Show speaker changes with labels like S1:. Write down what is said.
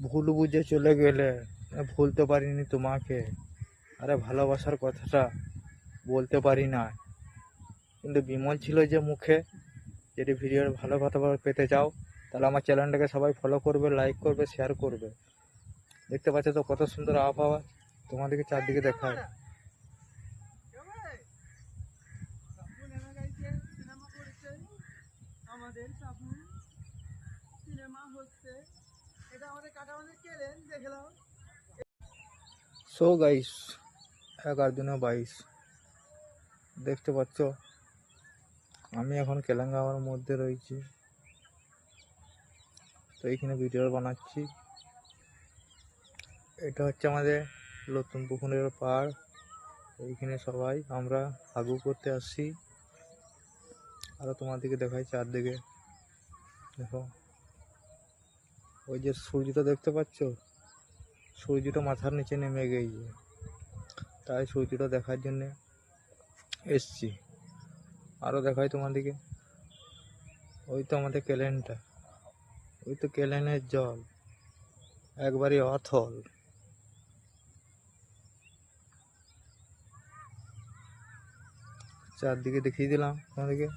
S1: ভুল বুঝে চলে গেলে, ভুলতে পারিনি তোমাকে। আরে ভালোবাসার কথাটা বলতে পারি না, কিন্তু বিমল ছিল যে মুখে। যদি ভিডিওর ভালো কথা পেতে চাও তাহলে আমার চ্যানেলটাকে সবাই ফলো করবে, লাইক করবে, শেয়ার করবে। দেখতে পাচ্ছ তো কত সুন্দর আবহাওয়া, তোমাদেরকে চারদিকে দেখায়। আমাদের সাপুন সিনেমা হচ্ছে, এটা আমাদের কাটামানের চ্যালেঞ্জ দেখলাম। সো গাইস, 11/22 দেখতে পাচ্ছ আমি এখন কেলাঙ্গাওয়ার মধ্যে রয়েছি। তো এইখানে ভিডিও বানাচ্ছি। এটা হচ্ছে আমাদের নতুন পুকুরের পাড়। এইখানে সবাই আমরা হাগু করতে আসছি। আরো তোমাদেরকে দেখাই চারদিকে। দেখো ওই যে সূর্যটা দেখতে পাচ্ছ, সূর্যটা মাথার নিচে নেমে গিয়েছে, তাই সূর্যটা দেখার জন্য এসছি। আরো দেখাই তোমাদেরকে, ওই তো আমাদের কেলেনটা, ওই তো কেলেনের জল একবারই অথল। চারদিকে দেখিয়ে দিলাম তোমাদেরকে।